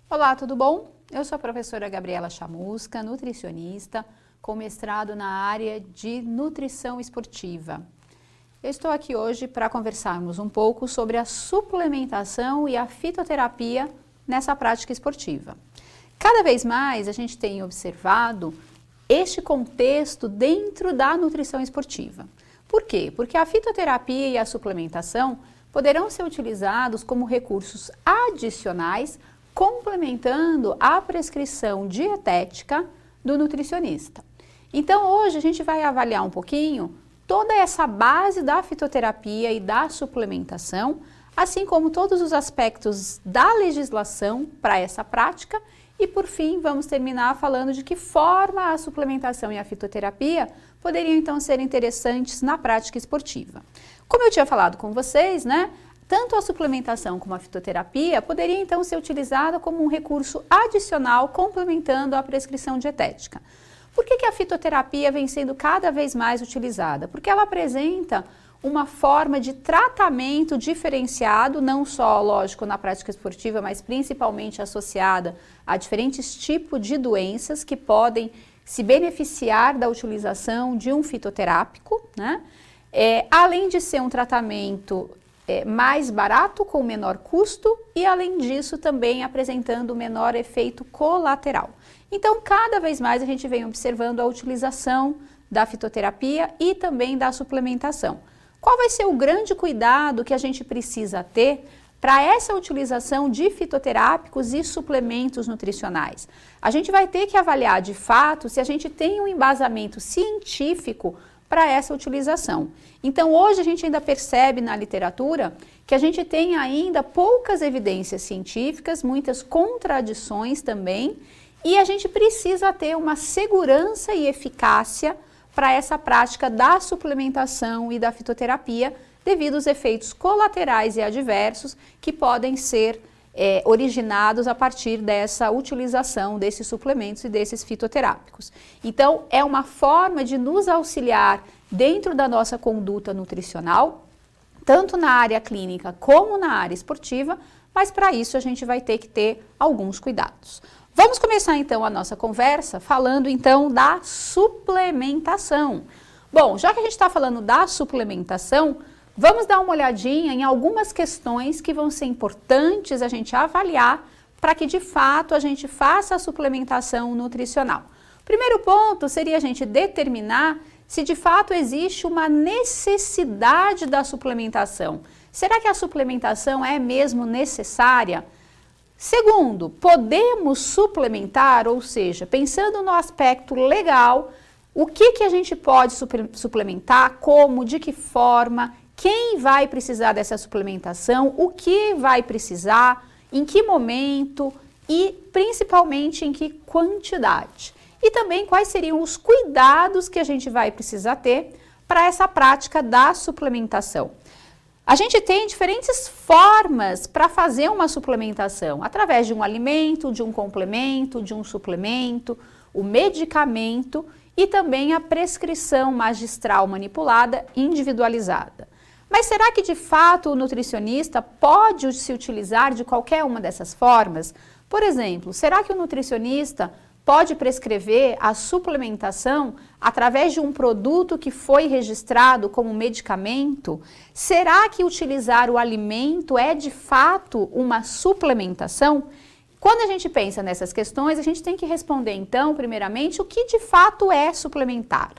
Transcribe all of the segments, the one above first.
Olá, tudo bom? Eu sou a professora Gabriela Chamusca, nutricionista, com mestrado na área de nutrição esportiva. Eu estou aqui hoje para conversarmos um pouco sobre a suplementação e a fitoterapia nessa prática esportiva. Cada vez mais a gente tem observado este contexto dentro da nutrição esportiva. Por quê? Porque a fitoterapia e a suplementação poderão ser utilizados como recursos adicionais, complementando a prescrição dietética do nutricionista. Então, hoje a gente vai avaliar um pouquinho toda essa base da fitoterapia e da suplementação, assim como todos os aspectos da legislação para essa prática. E por fim, vamos terminar falando de que forma a suplementação e a fitoterapia poderiam então ser interessantes na prática esportiva. Como eu tinha falado com vocês, né? Tanto a suplementação como a fitoterapia poderia então ser utilizada como um recurso adicional complementando a prescrição dietética. Por que a fitoterapia vem sendo cada vez mais utilizada? Porque ela apresenta uma forma de tratamento diferenciado, não só, lógico, na prática esportiva, mas principalmente associada a diferentes tipos de doenças que podem se beneficiar da utilização de um fitoterápico, né? Além de ser um tratamento mais barato, com menor custo e, além disso, também apresentando menor efeito colateral. Então, cada vez mais a gente vem observando a utilização da fitoterapia e também da suplementação. Qual vai ser o grande cuidado que a gente precisa ter para essa utilização de fitoterápicos e suplementos nutricionais? A gente vai ter que avaliar de fato se a gente tem um embasamento científico para essa utilização. Então, hoje a gente ainda percebe na literatura que a gente tem ainda poucas evidências científicas, muitas contradições também, e a gente precisa ter uma segurança e eficácia para essa prática da suplementação e da fitoterapia, devido aos efeitos colaterais e adversos que podem ser originados a partir dessa utilização desses suplementos e desses fitoterápicos. Então, é uma forma de nos auxiliar dentro da nossa conduta nutricional, tanto na área clínica como na área esportiva, mas para isso a gente vai ter que ter alguns cuidados. Vamos começar então a nossa conversa falando então da suplementação. Bom, já que a gente está falando da suplementação, vamos dar uma olhadinha em algumas questões que vão ser importantes a gente avaliar para que de fato a gente faça a suplementação nutricional. Primeiro ponto seria a gente determinar se de fato existe uma necessidade da suplementação. Será que a suplementação é mesmo necessária? Segundo, podemos suplementar, ou seja, pensando no aspecto legal, o que a gente pode suplementar, como, de que forma, quem vai precisar dessa suplementação, o que vai precisar, em que momento e principalmente em que quantidade. E também quais seriam os cuidados que a gente vai precisar ter para essa prática da suplementação. A gente tem diferentes formas para fazer uma suplementação, através de um alimento, de um complemento, de um suplemento, o medicamento e também a prescrição magistral manipulada individualizada. Mas será que de fato o nutricionista pode se utilizar de qualquer uma dessas formas? Por exemplo, será que o nutricionista pode prescrever a suplementação através de um produto que foi registrado como medicamento? Será que utilizar o alimento é de fato uma suplementação? Quando a gente pensa nessas questões, a gente tem que responder então, primeiramente, o que de fato é suplementar.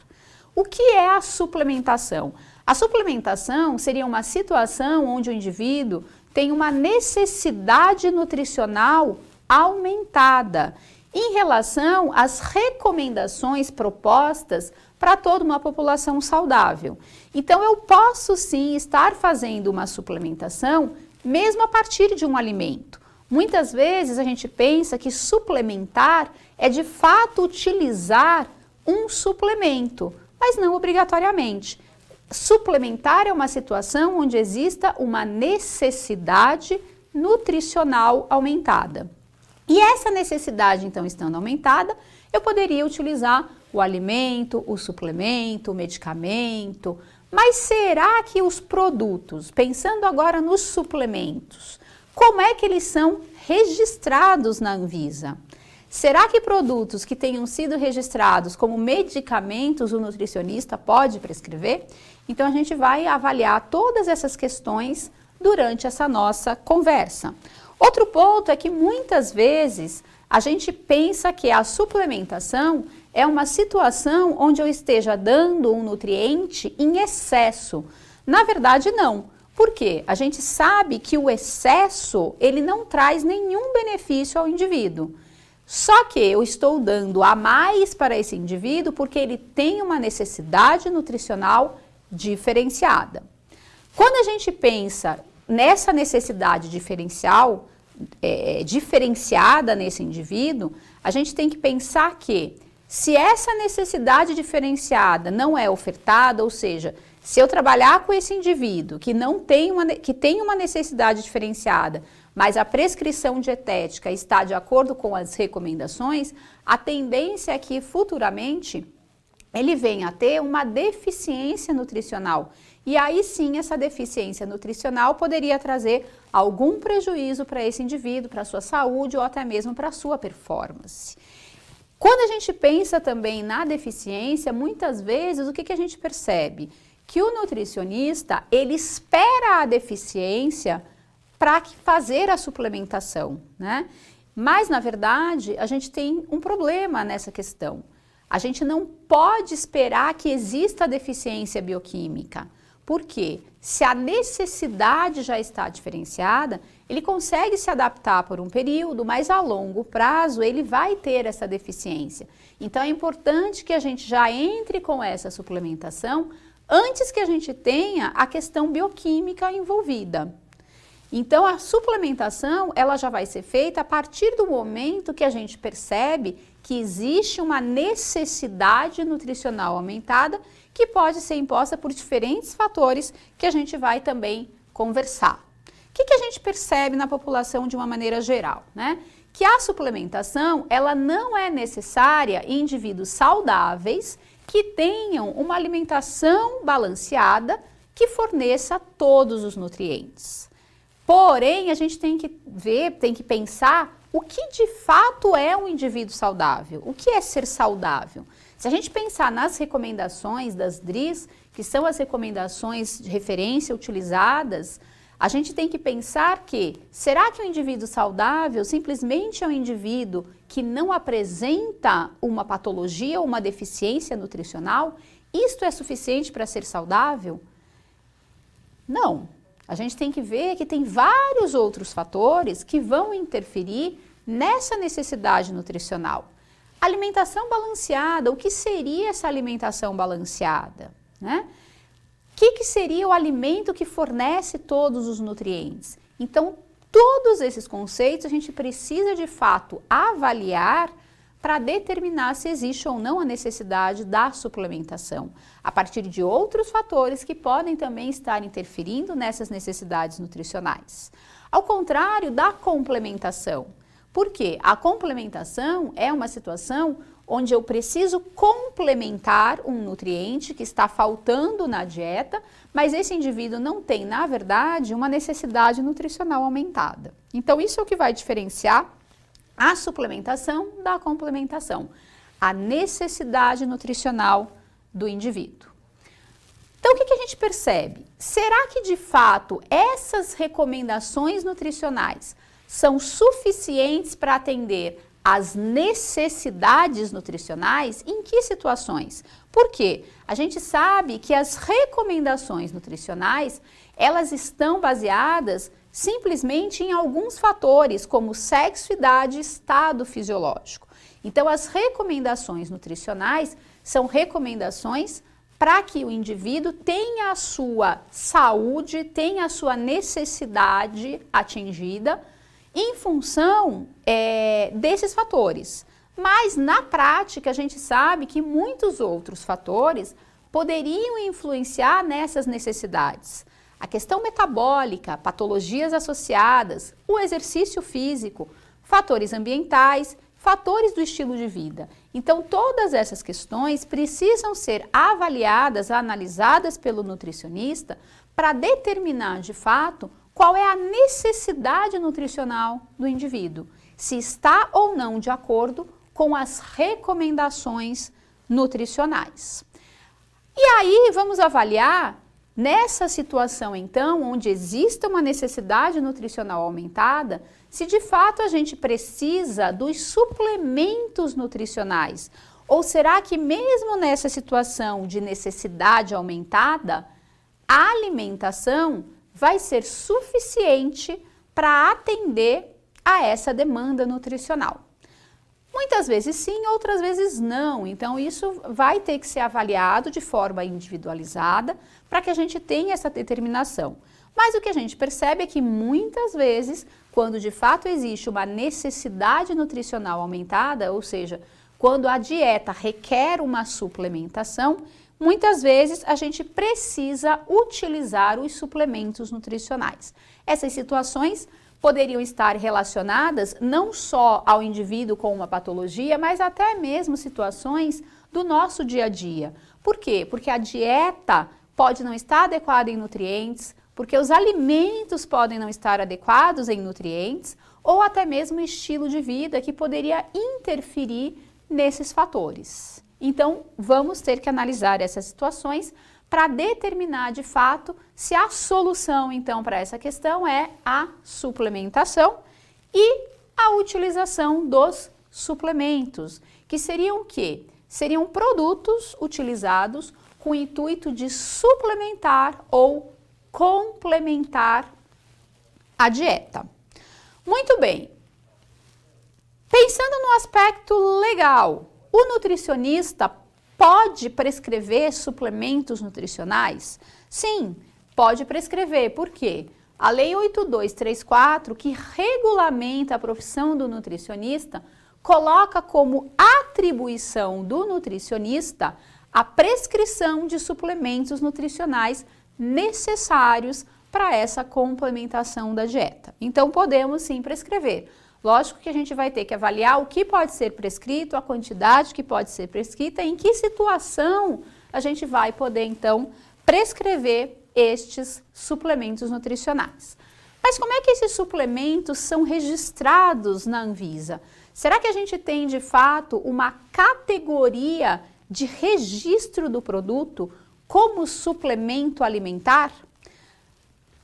O que é a suplementação? A suplementação seria uma situação onde o indivíduo tem uma necessidade nutricional aumentada em relação às recomendações propostas para toda uma população saudável. Então, eu posso sim estar fazendo uma suplementação mesmo a partir de um alimento. Muitas vezes a gente pensa que suplementar é de fato utilizar um suplemento, mas não obrigatoriamente. Suplementar é uma situação onde exista uma necessidade nutricional aumentada. E essa necessidade, então, estando aumentada, eu poderia utilizar o alimento, o suplemento, o medicamento. Mas será que os produtos, pensando agora nos suplementos, como é que eles são registrados na Anvisa. Será que produtos que tenham sido registrados como medicamentos o nutricionista pode prescrever? Então a gente vai avaliar todas essas questões durante essa nossa conversa. Outro ponto é que muitas vezes a gente pensa que a suplementação é uma situação onde eu esteja dando um nutriente em excesso. Na verdade, não. Por quê? A gente sabe que o excesso, ele não traz nenhum benefício ao indivíduo. Só que eu estou dando a mais para esse indivíduo porque ele tem uma necessidade nutricional diferenciada. Quando a gente pensa nessa necessidade diferenciada nesse indivíduo, a gente tem que pensar que se essa necessidade diferenciada não é ofertada, ou seja, se eu trabalhar com esse indivíduo que tem uma necessidade diferenciada, mas a prescrição dietética está de acordo com as recomendações, a tendência é que futuramente ele venha a ter uma deficiência nutricional. E aí sim, essa deficiência nutricional poderia trazer algum prejuízo para esse indivíduo, para a sua saúde ou até mesmo para a sua performance. Quando a gente pensa também na deficiência, muitas vezes o que a gente percebe? Que o nutricionista, ele espera a deficiência para fazer a suplementação, né? Mas, na verdade, a gente tem um problema nessa questão. A gente não pode esperar que exista deficiência bioquímica. Por quê? Se a necessidade já está diferenciada, ele consegue se adaptar por um período, mas a longo prazo ele vai ter essa deficiência. Então, é importante que a gente já entre com essa suplementação antes que a gente tenha a questão bioquímica envolvida. Então, a suplementação, ela já vai ser feita a partir do momento que a gente percebe que existe uma necessidade nutricional aumentada que pode ser imposta por diferentes fatores que a gente vai também conversar. O que a gente percebe na população de uma maneira geral, né? Que a suplementação, ela não é necessária em indivíduos saudáveis que tenham uma alimentação balanceada que forneça todos os nutrientes. Porém, a gente tem que pensar o que de fato é um indivíduo saudável. O que é ser saudável? Se a gente pensar nas recomendações das DRIs, que são as recomendações de referência utilizadas, a gente tem que pensar que, será que um indivíduo saudável simplesmente é um indivíduo que não apresenta uma patologia ou uma deficiência nutricional? Isto é suficiente para ser saudável? Não. A gente tem que ver que tem vários outros fatores que vão interferir nessa necessidade nutricional. Alimentação balanceada, o que seria essa alimentação balanceada, né? O que seria o alimento que fornece todos os nutrientes? Então, todos esses conceitos a gente precisa de fato avaliar para determinar se existe ou não a necessidade da suplementação, a partir de outros fatores que podem também estar interferindo nessas necessidades nutricionais. Ao contrário da complementação. Por quê? A complementação é uma situação onde eu preciso complementar um nutriente que está faltando na dieta, mas esse indivíduo não tem, na verdade, uma necessidade nutricional aumentada. Então, isso é o que vai diferenciar a suplementação da complementação, a necessidade nutricional do indivíduo. Então, o que a gente percebe? Será que, de fato, essas recomendações nutricionais são suficientes para atender às necessidades nutricionais? Em que situações? Por quê? A gente sabe que as recomendações nutricionais, elas estão baseadas simplesmente em alguns fatores, como sexo, idade e estado fisiológico. Então, as recomendações nutricionais são recomendações para que o indivíduo tenha a sua saúde, tenha a sua necessidade atingida em função desses fatores. Mas, na prática, a gente sabe que muitos outros fatores poderiam influenciar nessas necessidades. A questão metabólica, patologias associadas, o exercício físico, fatores ambientais, fatores do estilo de vida. Então, todas essas questões precisam ser avaliadas, analisadas pelo nutricionista para determinar, de fato, qual é a necessidade nutricional do indivíduo, se está ou não de acordo com as recomendações nutricionais. E aí vamos avaliar, nessa situação então, onde existe uma necessidade nutricional aumentada, se de fato a gente precisa dos suplementos nutricionais, ou será que mesmo nessa situação de necessidade aumentada, a alimentação vai ser suficiente para atender a essa demanda nutricional? Muitas vezes sim, outras vezes não. Então isso vai ter que ser avaliado de forma individualizada para que a gente tenha essa determinação. Mas o que a gente percebe é que muitas vezes, quando de fato existe uma necessidade nutricional aumentada, ou seja, quando a dieta requer uma suplementação, muitas vezes a gente precisa utilizar os suplementos nutricionais. Essas situações poderiam estar relacionadas não só ao indivíduo com uma patologia, mas até mesmo situações do nosso dia a dia. Por quê? Porque a dieta pode não estar adequada em nutrientes, porque os alimentos podem não estar adequados em nutrientes, ou até mesmo o estilo de vida que poderia interferir nesses fatores. Então, vamos ter que analisar essas situações para determinar de fato se a solução então para essa questão é a suplementação e a utilização dos suplementos, que seriam o quê? Seriam produtos utilizados com o intuito de suplementar ou complementar a dieta. Muito bem. Pensando no aspecto legal, o nutricionista pode prescrever suplementos nutricionais? Sim, pode prescrever. Por quê? A Lei 8234, que regulamenta a profissão do nutricionista, coloca como atribuição do nutricionista a prescrição de suplementos nutricionais necessários para essa complementação da dieta. Então, podemos sim prescrever. Lógico que a gente vai ter que avaliar o que pode ser prescrito, a quantidade que pode ser prescrita, em que situação a gente vai poder, então, prescrever estes suplementos nutricionais. Mas como é que esses suplementos são registrados na Anvisa? Será que a gente tem, de fato, uma categoria de registro do produto como suplemento alimentar?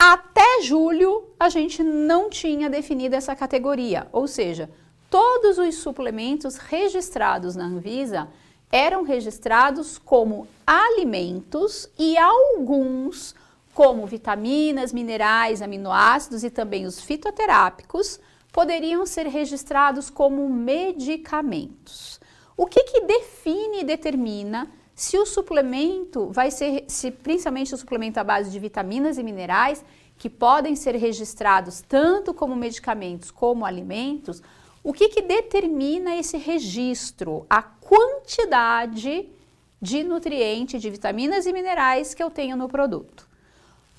Até julho, a gente não tinha definido essa categoria, ou seja, todos os suplementos registrados na Anvisa eram registrados como alimentos e alguns, como vitaminas, minerais, aminoácidos e também os fitoterápicos, poderiam ser registrados como medicamentos. O que define e determina se o suplemento vai ser, principalmente o suplemento à base de vitaminas e minerais, que podem ser registrados tanto como medicamentos como alimentos, o que determina esse registro? A quantidade de nutrientes, de vitaminas e minerais que eu tenho no produto.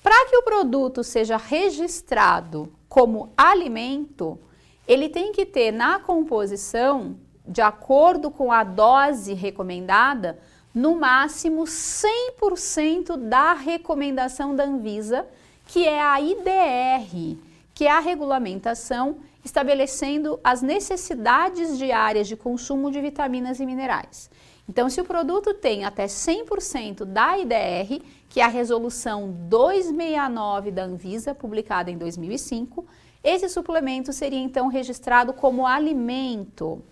Para que o produto seja registrado como alimento, ele tem que ter na composição, de acordo com a dose recomendada, no máximo 100% da recomendação da Anvisa, que é a IDR, que é a regulamentação estabelecendo as necessidades diárias de consumo de vitaminas e minerais. Então, se o produto tem até 100% da IDR, que é a resolução 269 da Anvisa, publicada em 2005, esse suplemento seria então registrado como alimento.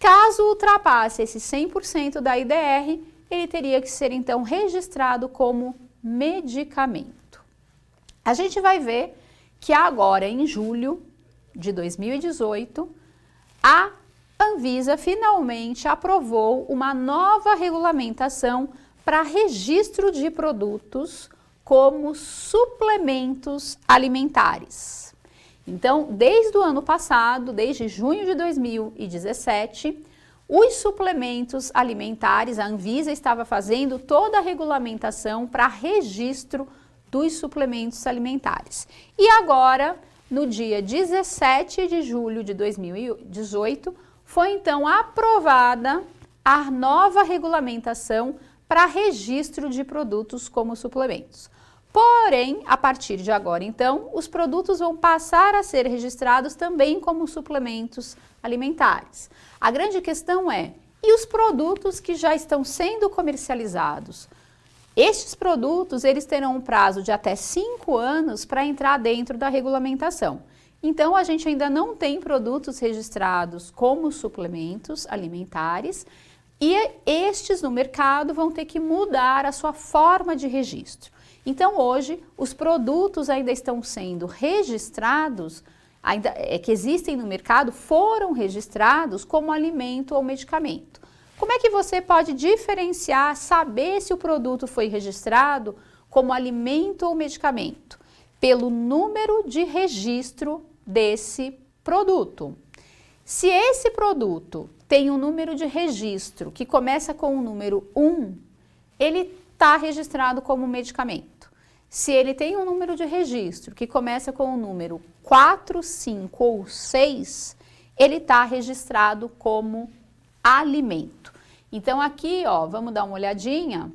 Caso ultrapasse esse 100% da IDR, ele teria que ser então registrado como medicamento. A gente vai ver que agora em julho de 2018, a Anvisa finalmente aprovou uma nova regulamentação para registro de produtos como suplementos alimentares. Então, desde o ano passado, desde junho de 2017, os suplementos alimentares, a Anvisa estava fazendo toda a regulamentação para registro dos suplementos alimentares. E agora, no dia 17 de julho de 2018, foi então aprovada a nova regulamentação para registro de produtos como suplementos. Porém, a partir de agora, então, os produtos vão passar a ser registrados também como suplementos alimentares. A grande questão é, e os produtos que já estão sendo comercializados? Estes produtos, eles terão um prazo de até 5 anos para entrar dentro da regulamentação. Então, a gente ainda não tem produtos registrados como suplementos alimentares e estes no mercado vão ter que mudar a sua forma de registro. Então, hoje, os produtos ainda estão sendo registrados, ainda que existem no mercado, foram registrados como alimento ou medicamento. Como é que você pode diferenciar, saber se o produto foi registrado como alimento ou medicamento? Pelo número de registro desse produto. Se esse produto tem um número de registro que começa com o número 1, ele está registrado como medicamento. Se ele tem um número de registro que começa com o número 4, 5 ou 6, ele está registrado como alimento. Então aqui, ó, vamos dar uma olhadinha.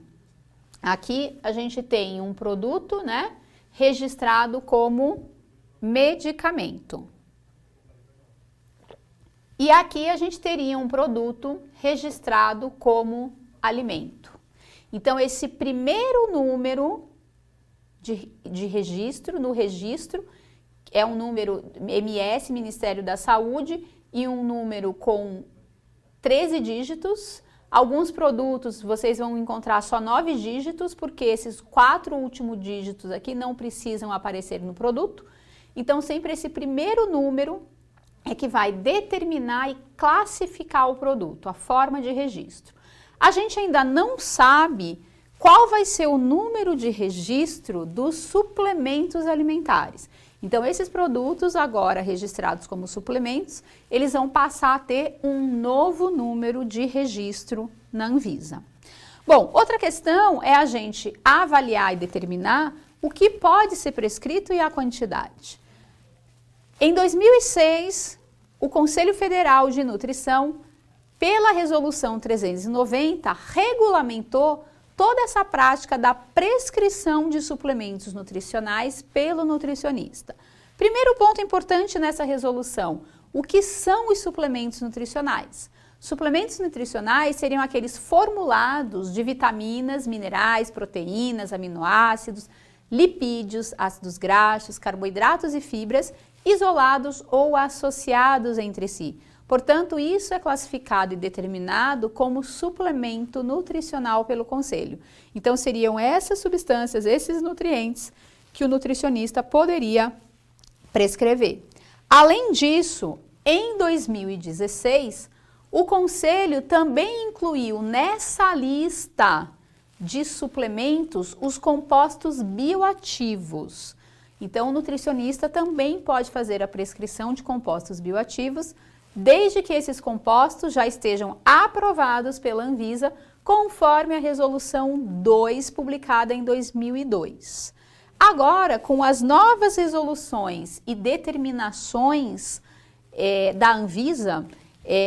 Aqui a gente tem um produto, né, registrado como medicamento. E aqui a gente teria um produto registrado como alimento. Então, esse primeiro número de registro, no registro, é um número MS, Ministério da Saúde, e um número com 13 dígitos. Alguns produtos vocês vão encontrar só 9 dígitos, porque esses 4 últimos dígitos aqui não precisam aparecer no produto. Então, sempre esse primeiro número é que vai determinar e classificar o produto, a forma de registro. A gente ainda não sabe qual vai ser o número de registro dos suplementos alimentares. Então, esses produtos agora registrados como suplementos, eles vão passar a ter um novo número de registro na Anvisa. Bom, outra questão é a gente avaliar e determinar o que pode ser prescrito e a quantidade. Em 2006, o Conselho Federal de Nutrição, pela Resolução 390, regulamentou toda essa prática da prescrição de suplementos nutricionais pelo nutricionista. Primeiro ponto importante nessa resolução, o que são os suplementos nutricionais? Suplementos nutricionais seriam aqueles formulados de vitaminas, minerais, proteínas, aminoácidos, lipídios, ácidos graxos, carboidratos e fibras, isolados ou associados entre si. Portanto, isso é classificado e determinado como suplemento nutricional pelo Conselho. Então, seriam essas substâncias, esses nutrientes, que o nutricionista poderia prescrever. Além disso, em 2016, o Conselho também incluiu nessa lista de suplementos os compostos bioativos. Então, o nutricionista também pode fazer a prescrição de compostos bioativos, desde que esses compostos já estejam aprovados pela Anvisa, conforme a Resolução 2, publicada em 2002. Agora, com as novas resoluções e determinações da Anvisa,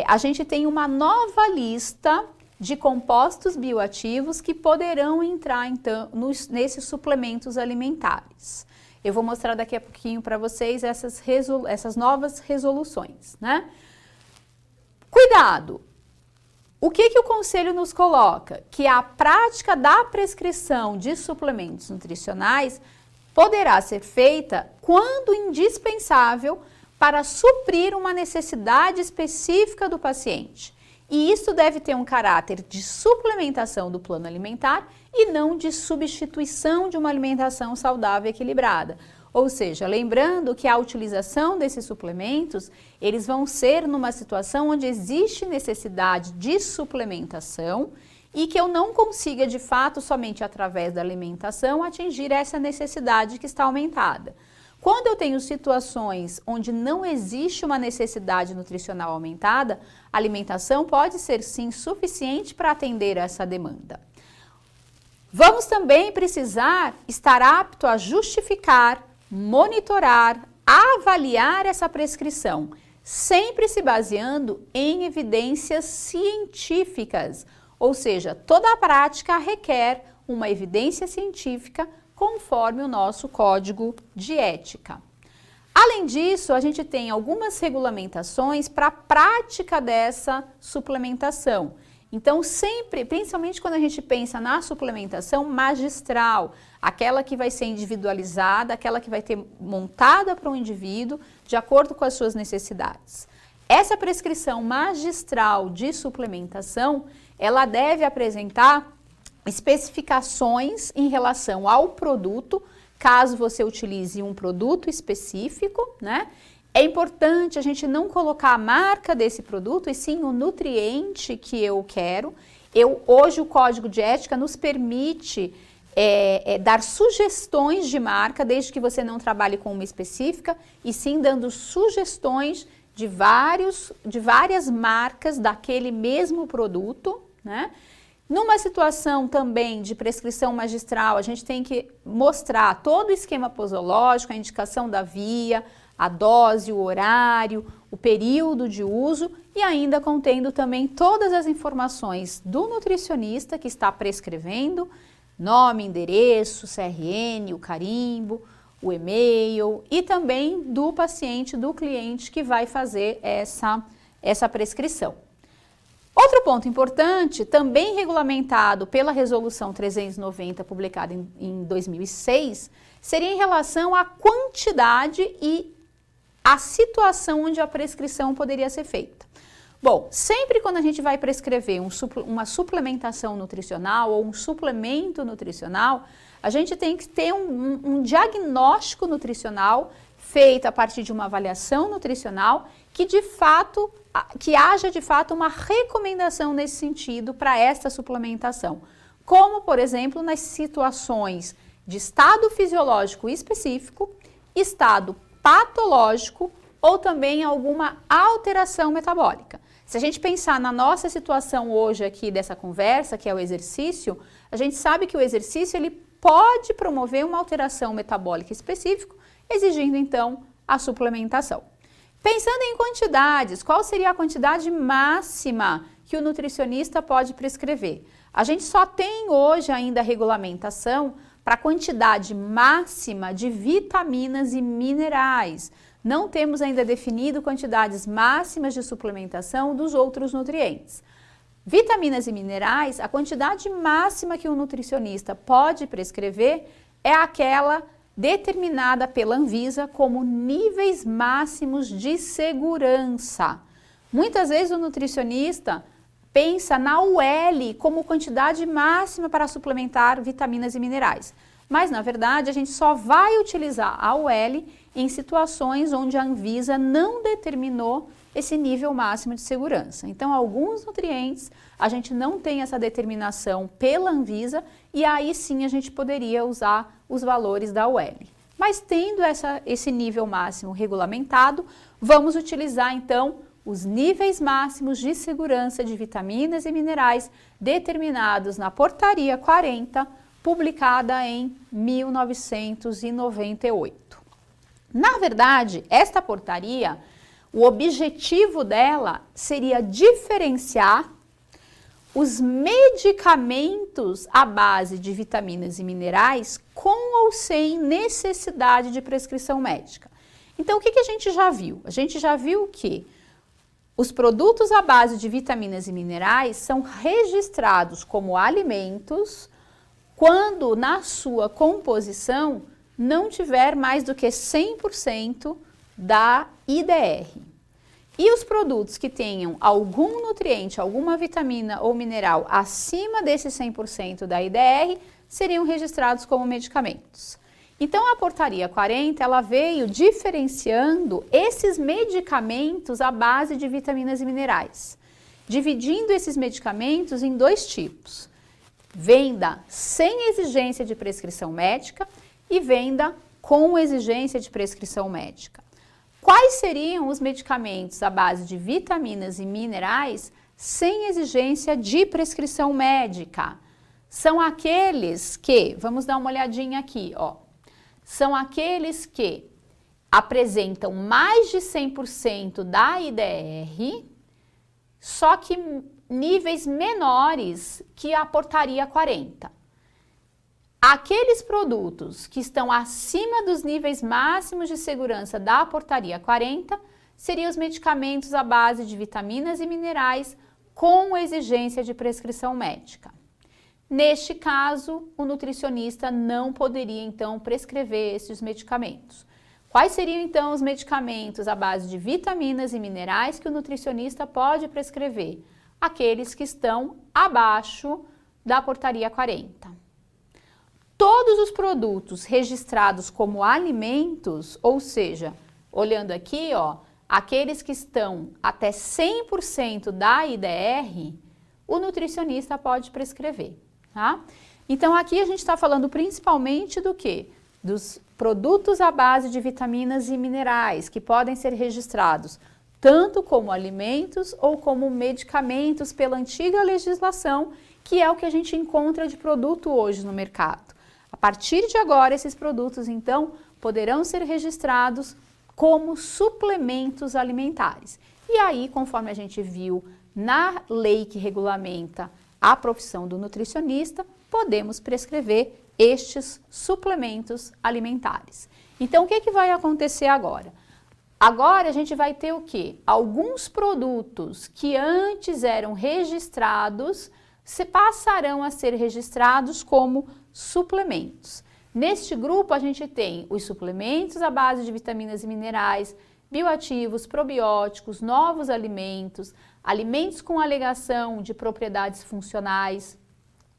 a gente tem uma nova lista de compostos bioativos que poderão entrar, então, nesses suplementos alimentares. Eu vou mostrar daqui a pouquinho para vocês essas novas resoluções, né? Cuidado! O que o Conselho nos coloca? Que a prática da prescrição de suplementos nutricionais poderá ser feita quando indispensável para suprir uma necessidade específica do paciente. E isso deve ter um caráter de suplementação do plano alimentar e não de substituição de uma alimentação saudável e equilibrada. Ou seja, lembrando que a utilização desses suplementos, eles vão ser numa situação onde existe necessidade de suplementação e que eu não consiga, de fato, somente através da alimentação, atingir essa necessidade que está aumentada. Quando eu tenho situações onde não existe uma necessidade nutricional aumentada, a alimentação pode ser, sim, suficiente para atender essa demanda. Vamos também precisar estar apto a justificar, monitorar, avaliar essa prescrição, sempre se baseando em evidências científicas, ou seja, toda a prática requer uma evidência científica conforme o nosso código de ética. Além disso, a gente tem algumas regulamentações para a prática dessa suplementação. Então, sempre, principalmente quando a gente pensa na suplementação magistral, aquela que vai ser individualizada, aquela que vai ter montada para um indivíduo de acordo com as suas necessidades. Essa prescrição magistral de suplementação, ela deve apresentar especificações em relação ao produto, caso você utilize um produto específico, né? É importante a gente não colocar a marca desse produto, e sim o nutriente que eu quero. Hoje o Código de Ética nos permite dar sugestões de marca, desde que você não trabalhe com uma específica, e sim dando sugestões de várias marcas daquele mesmo produto, né? Numa situação também de prescrição magistral, a gente tem que mostrar todo o esquema posológico, a indicação da via, a dose, o horário, o período de uso e ainda contendo também todas as informações do nutricionista que está prescrevendo, nome, endereço, CRN, o carimbo, o e-mail e também do paciente, do cliente que vai fazer essa prescrição. Outro ponto importante, também regulamentado pela Resolução 390, publicada em 2006, seria em relação à quantidade e a situação onde a prescrição poderia ser feita. Bom, sempre quando a gente vai prescrever uma suplementação nutricional ou um suplemento nutricional, a gente tem que ter um diagnóstico nutricional feito a partir de uma avaliação nutricional que haja de fato uma recomendação nesse sentido para esta suplementação. Como, por exemplo, nas situações de estado fisiológico específico, estado patológico ou também alguma alteração metabólica. Se a gente pensar na nossa situação hoje aqui dessa conversa, que é o exercício, a gente sabe que o exercício ele pode promover uma alteração metabólica específica, exigindo então a suplementação. Pensando em quantidades, qual seria a quantidade máxima que o nutricionista pode prescrever? A gente só tem hoje ainda a regulamentação para a quantidade máxima de vitaminas e minerais. Não temos ainda definido quantidades máximas de suplementação dos outros nutrientes. Vitaminas e minerais, a quantidade máxima que o nutricionista pode prescrever é aquela determinada pela Anvisa como níveis máximos de segurança. Muitas vezes o nutricionista pensa na UL como quantidade máxima para suplementar vitaminas e minerais. Mas, na verdade, a gente só vai utilizar a UL em situações onde a Anvisa não determinou esse nível máximo de segurança. Então, alguns nutrientes a gente não tem essa determinação pela Anvisa e aí sim a gente poderia usar os valores da UL. Mas tendo esse nível máximo regulamentado, vamos utilizar então os níveis máximos de segurança de vitaminas e minerais determinados na Portaria 40, publicada em 1998. Na verdade, esta portaria, o objetivo dela seria diferenciar os medicamentos à base de vitaminas e minerais com ou sem necessidade de prescrição médica. Então, o que a gente já viu? A gente já viu que os produtos à base de vitaminas e minerais são registrados como alimentos quando na sua composição não tiver mais do que 100% da IDR. E os produtos que tenham algum nutriente, alguma vitamina ou mineral acima desse 100% da IDR seriam registrados como medicamentos. Então, a Portaria 40, ela veio diferenciando esses medicamentos à base de vitaminas e minerais, dividindo esses medicamentos em dois tipos: venda sem exigência de prescrição médica e venda com exigência de prescrição médica. Quais seriam os medicamentos à base de vitaminas e minerais sem exigência de prescrição médica? São aqueles que, vamos dar uma olhadinha aqui, ó. São aqueles que apresentam mais de 100% da IDR, só que níveis menores que a Portaria 40. Aqueles produtos que estão acima dos níveis máximos de segurança da portaria 40 seriam os medicamentos à base de vitaminas e minerais com exigência de prescrição médica. Neste caso, o nutricionista não poderia, então, prescrever esses medicamentos. Quais seriam, então, os medicamentos à base de vitaminas e minerais que o nutricionista pode prescrever? Aqueles que estão abaixo da portaria 40. Todos os produtos registrados como alimentos, ou seja, olhando aqui, ó, aqueles que estão até 100% da IDR, o nutricionista pode prescrever. Tá? Então, aqui a gente está falando principalmente do quê? Dos produtos à base de vitaminas e minerais, que podem ser registrados tanto como alimentos ou como medicamentos pela antiga legislação, que é o que a gente encontra de produto hoje no mercado. A partir de agora, esses produtos, então, poderão ser registrados como suplementos alimentares. E aí, conforme a gente viu na lei que regulamenta a profissão do nutricionista, podemos prescrever estes suplementos alimentares. Então, o que vai acontecer agora? Agora a gente vai ter o quê? Alguns produtos que antes eram registrados passarão a ser registrados como suplementos. Neste grupo a gente tem os suplementos à base de vitaminas e minerais, bioativos, probióticos, novos alimentos, alimentos com alegação de propriedades funcionais,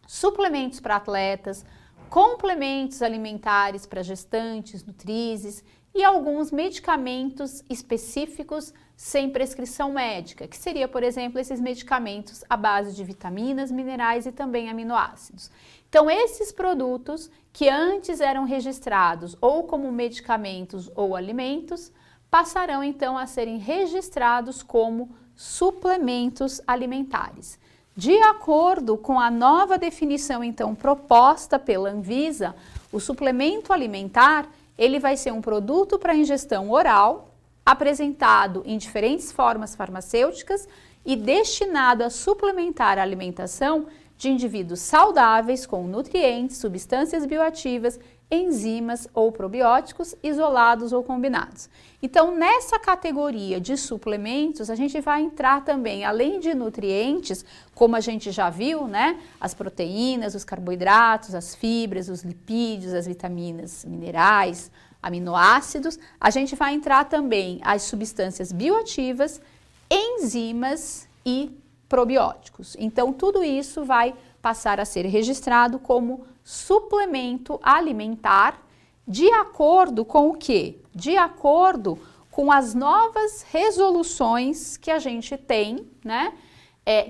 suplementos para atletas, complementos alimentares para gestantes, nutrizes e alguns medicamentos específicos sem prescrição médica, que seria, por exemplo, esses medicamentos à base de vitaminas, minerais e também aminoácidos. Então, esses produtos que antes eram registrados ou como medicamentos ou alimentos, passarão então a serem registrados como suplementos alimentares. De acordo com a nova definição então proposta pela Anvisa, o suplemento alimentar, ele vai ser um produto para ingestão oral, apresentado em diferentes formas farmacêuticas e destinado a suplementar a alimentação de indivíduos saudáveis com nutrientes, substâncias bioativas, enzimas ou probióticos isolados ou combinados. Então, nessa categoria de suplementos, a gente vai entrar também, além de nutrientes, como a gente já viu, né? As proteínas, os carboidratos, as fibras, os lipídios, as vitaminas, minerais, aminoácidos, a gente vai entrar também as substâncias bioativas, enzimas e probióticos. Então, tudo isso vai passar a ser registrado como suplemento alimentar, de acordo com o quê? De acordo com as novas resoluções que a gente tem, né?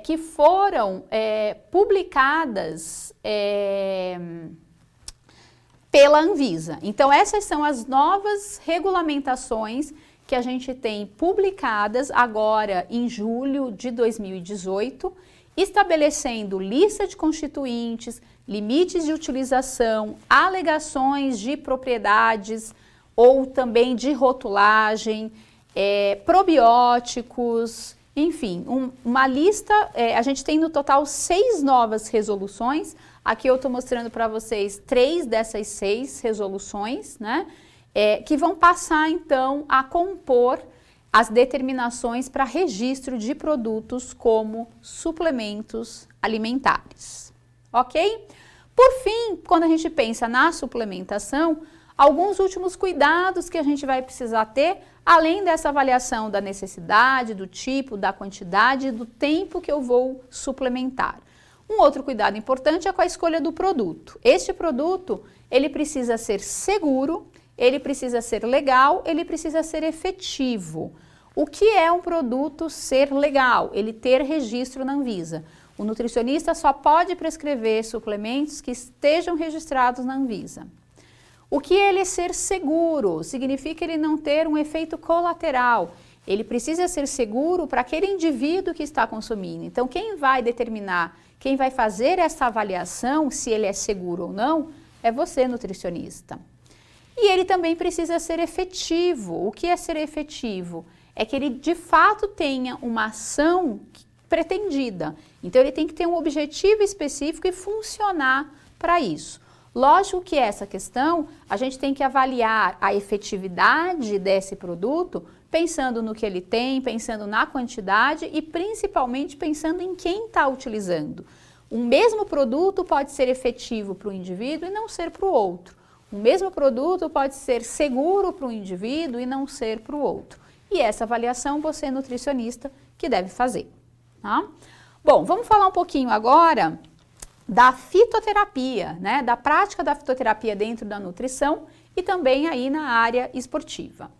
Que foram publicadas pela Anvisa. Então, essas são as novas regulamentações que a gente tem publicadas agora em julho de 2018, estabelecendo lista de constituintes, limites de utilização, alegações de propriedades ou também de rotulagem, probióticos, enfim, uma lista. A gente tem no total 6 novas resoluções. Aqui eu estou mostrando para vocês 3 dessas 6 resoluções, né? Que vão passar então a compor as determinações para registro de produtos como suplementos alimentares, ok? Por fim, quando a gente pensa na suplementação, alguns últimos cuidados que a gente vai precisar ter, além dessa avaliação da necessidade, do tipo, da quantidade, do tempo que eu vou suplementar. Um outro cuidado importante é com a escolha do produto. Este produto, ele precisa ser seguro, ele precisa ser legal, ele precisa ser efetivo. O que é um produto ser legal? Ele ter registro na Anvisa. O nutricionista só pode prescrever suplementos que estejam registrados na Anvisa. O que é ele ser seguro? Significa ele não ter um efeito colateral. Ele precisa ser seguro para aquele indivíduo que está consumindo. Então, quem vai determinar, quem vai fazer essa avaliação, se ele é seguro ou não, é você, nutricionista. E ele também precisa ser efetivo. O que é ser efetivo? É que ele de fato tenha uma ação pretendida. Então, ele tem que ter um objetivo específico e funcionar para isso. Lógico que essa questão, a gente tem que avaliar a efetividade desse produto, pensando no que ele tem, pensando na quantidade e principalmente pensando em quem está utilizando. Um mesmo produto pode ser efetivo para o indivíduo e não ser para o outro. O mesmo produto pode ser seguro para o indivíduo e não ser para o outro. E essa avaliação você, nutricionista, que deve fazer. Tá? Bom, vamos falar um pouquinho agora da fitoterapia, né? Da prática da fitoterapia dentro da nutrição e também aí na área esportiva.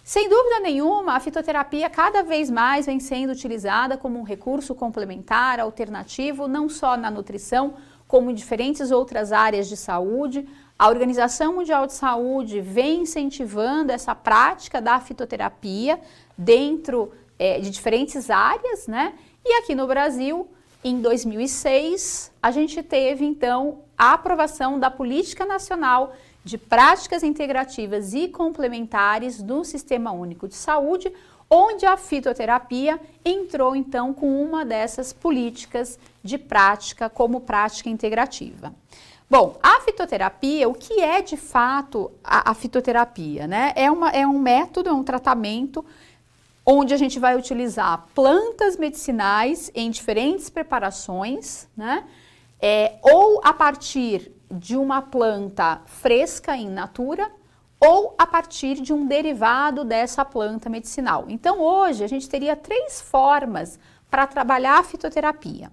Sem dúvida nenhuma, a fitoterapia cada vez mais vem sendo utilizada como um recurso complementar, alternativo, não só na nutrição, como em diferentes outras áreas de saúde. A Organização Mundial de Saúde vem incentivando essa prática da fitoterapia dentro de diferentes áreas, né? E aqui no Brasil, em 2006, a gente teve, então, a aprovação da Política Nacional de Práticas Integrativas e Complementares do Sistema Único de Saúde, onde a fitoterapia entrou, então, com uma dessas políticas de prática como prática integrativa. Bom, a fitoterapia, o que é de fato a fitoterapia, né? É um método, é um tratamento onde a gente vai utilizar plantas medicinais em diferentes preparações, né? Ou a partir de uma planta fresca in natura, ou a partir de um derivado dessa planta medicinal. Então, hoje, a gente teria 3 formas para trabalhar a fitoterapia.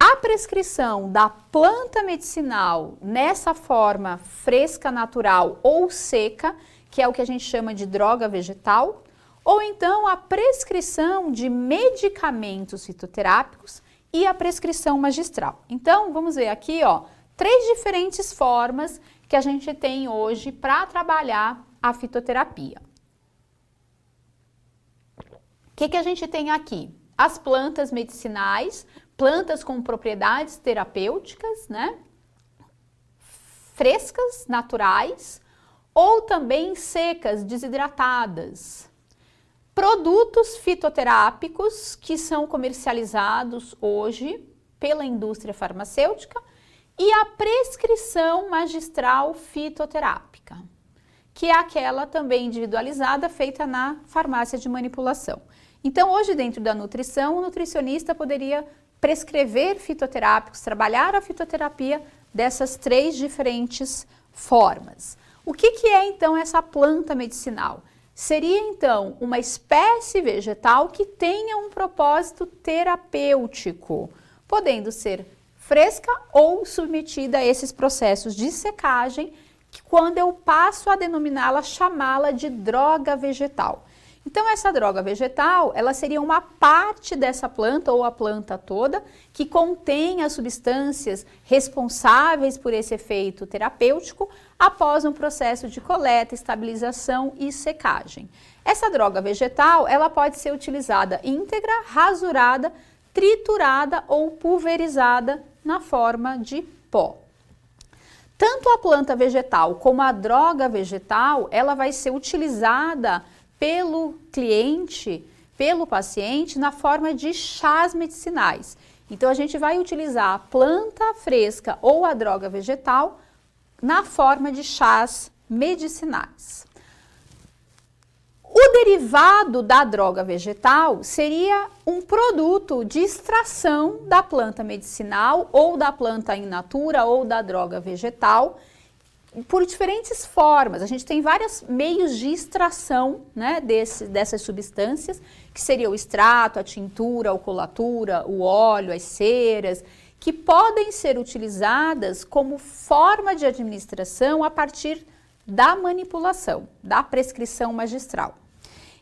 A prescrição da planta medicinal nessa forma fresca, natural ou seca, que é o que a gente chama de droga vegetal, ou então a prescrição de medicamentos fitoterápicos e a prescrição magistral. Então, vamos ver aqui, ó, 3 diferentes formas que a gente tem hoje para trabalhar a fitoterapia. O que a gente tem aqui? As plantas medicinais, plantas com propriedades terapêuticas, né? Frescas, naturais, ou também secas, desidratadas. Produtos fitoterápicos que são comercializados hoje pela indústria farmacêutica e a prescrição magistral fitoterápica, que é aquela também individualizada feita na farmácia de manipulação. Então, hoje dentro da nutrição, o nutricionista poderia prescrever fitoterápicos, trabalhar a fitoterapia dessas 3 diferentes formas. O que é então essa planta medicinal? Seria então uma espécie vegetal que tenha um propósito terapêutico, podendo ser fresca ou submetida a esses processos de secagem, que quando eu passo a denominá-la, chamá-la de droga vegetal. Então, essa droga vegetal, ela seria uma parte dessa planta ou a planta toda que contém as substâncias responsáveis por esse efeito terapêutico após um processo de coleta, estabilização e secagem. Essa droga vegetal, ela pode ser utilizada íntegra, rasurada, triturada ou pulverizada na forma de pó. Tanto a planta vegetal como a droga vegetal, ela vai ser utilizada pelo cliente, pelo paciente, na forma de chás medicinais. Então, a gente vai utilizar a planta fresca ou a droga vegetal na forma de chás medicinais. O derivado da droga vegetal seria um produto de extração da planta medicinal ou da planta in natura ou da droga vegetal, por diferentes formas. A gente tem vários meios de extração, né, dessas substâncias, que seria o extrato, a tintura, a colatura, o óleo, as ceras, que podem ser utilizadas como forma de administração a partir da manipulação, da prescrição magistral.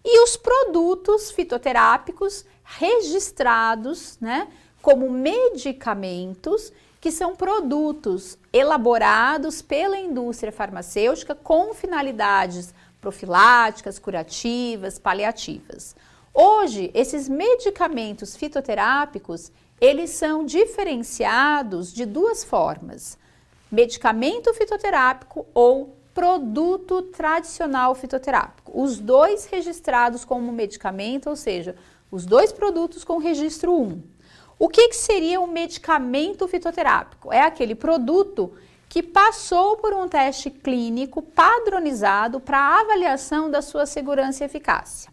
E os produtos fitoterápicos registrados, né, como medicamentos, que são produtos elaborados pela indústria farmacêutica com finalidades profiláticas, curativas, paliativas. Hoje, esses medicamentos fitoterápicos, eles são diferenciados de 2 formas: medicamento fitoterápico ou produto tradicional fitoterápico. Os 2 registrados como medicamento, ou seja, os 2 produtos com registro 1. O que seria um medicamento fitoterápico? É aquele produto que passou por um teste clínico padronizado para avaliação da sua segurança e eficácia.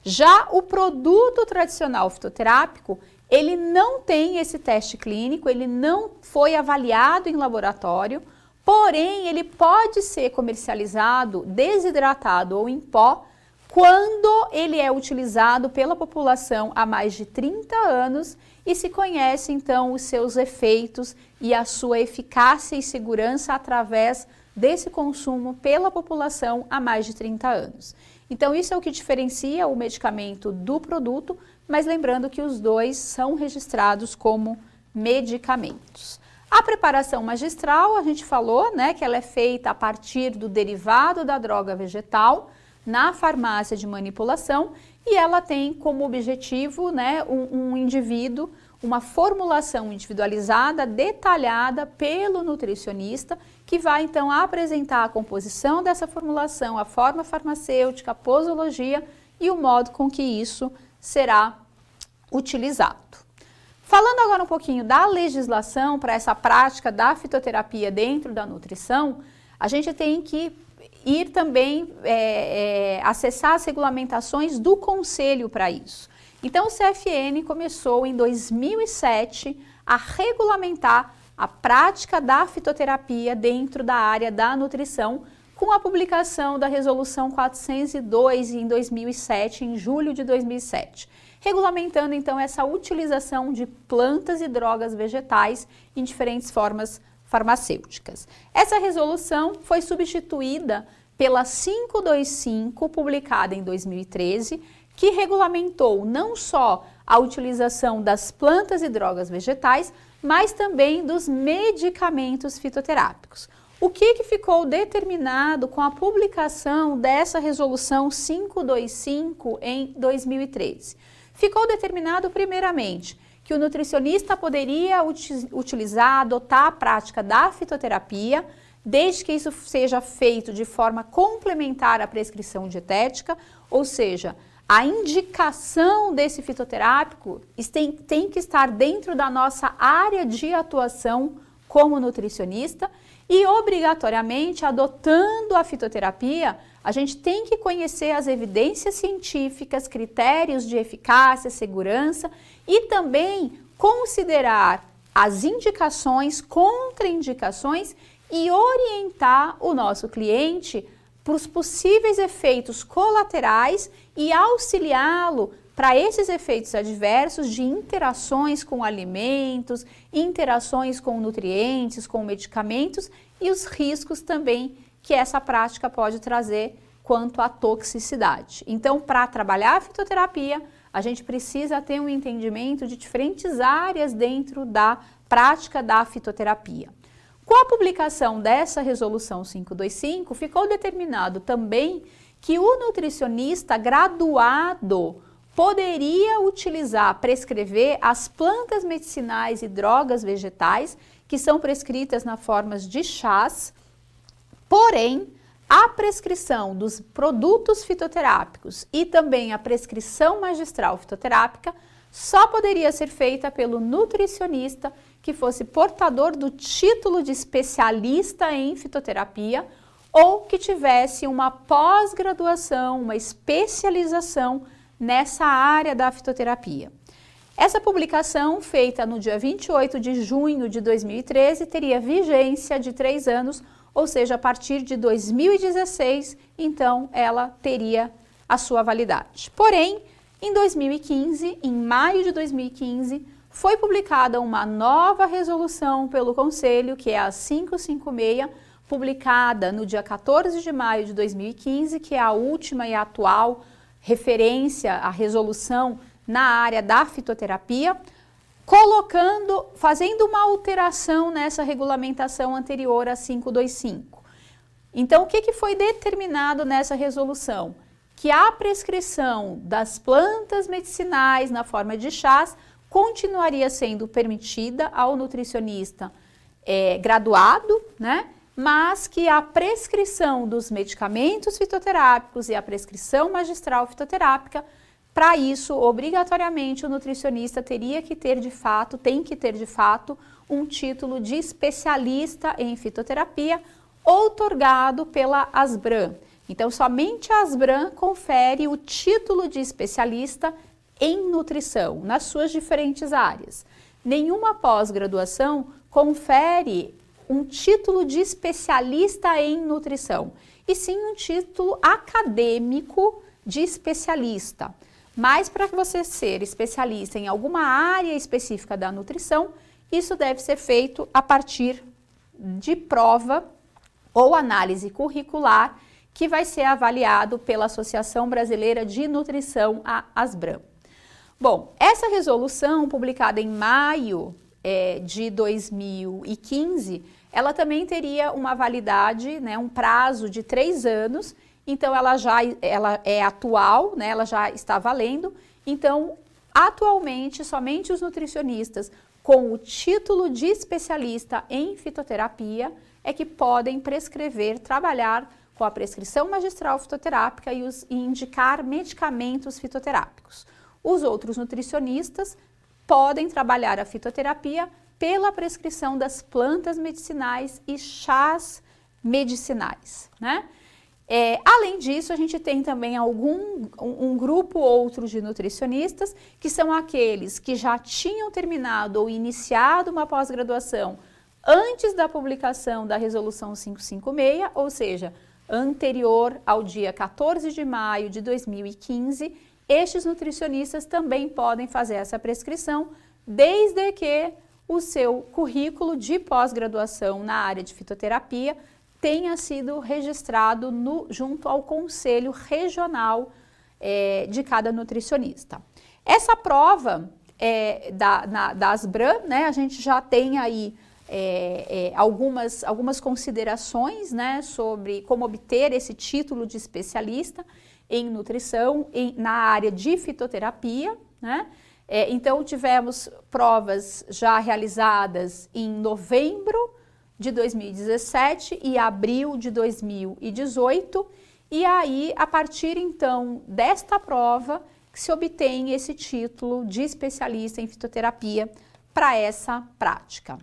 Já o produto tradicional fitoterápico, ele não tem esse teste clínico, ele não foi avaliado em laboratório, porém ele pode ser comercializado desidratado ou em pó quando ele é utilizado pela população há mais de 30 anos e se conhece então os seus efeitos e a sua eficácia e segurança através desse consumo pela população há mais de 30 anos. Então isso é o que diferencia o medicamento do produto, mas lembrando que os dois são registrados como medicamentos. A preparação magistral, a gente falou, né, que ela é feita a partir do derivado da droga vegetal na farmácia de manipulação e ela tem como objetivo, né, um indivíduo, uma formulação individualizada, detalhada pelo nutricionista, que vai então apresentar a composição dessa formulação, a forma farmacêutica, a posologia e o modo com que isso será utilizado. Falando agora um pouquinho da legislação para essa prática da fitoterapia dentro da nutrição, a gente tem que ir também acessar as regulamentações do Conselho para isso. Então, o CFN começou em 2007 a regulamentar a prática da fitoterapia dentro da área da nutrição, com a publicação da Resolução 402 em 2007, em julho de 2007, regulamentando então essa utilização de plantas e drogas vegetais em diferentes formas farmacêuticas. Essa resolução foi substituída pela 525, publicada em 2013, que regulamentou não só a utilização das plantas e drogas vegetais, mas também dos medicamentos fitoterápicos. O que ficou determinado com a publicação dessa resolução 525 em 2013? Ficou determinado, primeiramente, que o nutricionista poderia utilizar, adotar a prática da fitoterapia, desde que isso seja feito de forma complementar à prescrição dietética, ou seja, a indicação desse fitoterápico tem que estar dentro da nossa área de atuação como nutricionista e, obrigatoriamente, adotando a fitoterapia, a gente tem que conhecer as evidências científicas, critérios de eficácia, segurança e também considerar as indicações, contraindicações e orientar o nosso cliente para os possíveis efeitos colaterais e auxiliá-lo para esses efeitos adversos de interações com alimentos, interações com nutrientes, com medicamentos e os riscos também que essa prática pode trazer quanto à toxicidade. Então, para trabalhar a fitoterapia, a gente precisa ter um entendimento de diferentes áreas dentro da prática da fitoterapia. Com a publicação dessa resolução 525, ficou determinado também que o nutricionista graduado poderia utilizar, prescrever as plantas medicinais e drogas vegetais que são prescritas na forma de chás, porém, a prescrição dos produtos fitoterápicos e também a prescrição magistral fitoterápica só poderia ser feita pelo nutricionista que fosse portador do título de especialista em fitoterapia ou que tivesse uma pós-graduação, uma especialização nessa área da fitoterapia. Essa publicação, feita no dia 28 de junho de 2013, teria vigência de 3 anos, ou seja, a partir de 2016, então ela teria a sua validade. Porém, em 2015, em maio de 2015, foi publicada uma nova resolução pelo Conselho, que é a 556, publicada no dia 14 de maio de 2015, que é a última e atual referência à resolução na área da fitoterapia, fazendo uma alteração nessa regulamentação anterior a 525. Então, o que foi determinado nessa resolução? Que a prescrição das plantas medicinais na forma de chás continuaria sendo permitida ao nutricionista graduado, né? Mas que a prescrição dos medicamentos fitoterápicos e a prescrição magistral fitoterápica Para isso, obrigatoriamente, o nutricionista tem que ter de fato, um título de especialista em fitoterapia outorgado pela Asbram. Então, somente a Asbram confere o título de especialista em nutrição, nas suas diferentes áreas. Nenhuma pós-graduação confere um título de especialista em nutrição, e sim um título acadêmico de especialista. Mas para você ser especialista em alguma área específica da nutrição, isso deve ser feito a partir de prova ou análise curricular, que vai ser avaliado pela Associação Brasileira de Nutrição, a Asbram. Bom, essa resolução, publicada em maio de 2015, ela também teria uma validade, né, um prazo de 3 anos, então ela é atual, né, ela já está valendo. Então, atualmente, somente os nutricionistas com o título de especialista em fitoterapia é que podem prescrever, trabalhar com a prescrição magistral fitoterápica e indicar medicamentos fitoterápicos. Os outros nutricionistas podem trabalhar a fitoterapia pela prescrição das plantas medicinais e chás medicinais, né? Além disso, a gente tem também um grupo outro de nutricionistas, que são aqueles que já tinham terminado ou iniciado uma pós-graduação antes da publicação da Resolução 556, ou seja, anterior ao dia 14 de maio de 2015, estes nutricionistas também podem fazer essa prescrição, desde que o seu currículo de pós-graduação na área de fitoterapia tenha sido registrado junto ao Conselho Regional de cada nutricionista. Essa prova da Asbram, né, a gente já tem aí algumas considerações, né, sobre como obter esse título de especialista em nutrição na área de fitoterapia, né? Então, tivemos provas já realizadas em novembro de 2017 e abril de 2018, e aí, a partir então desta prova, que se obtém esse título de especialista em fitoterapia para essa prática.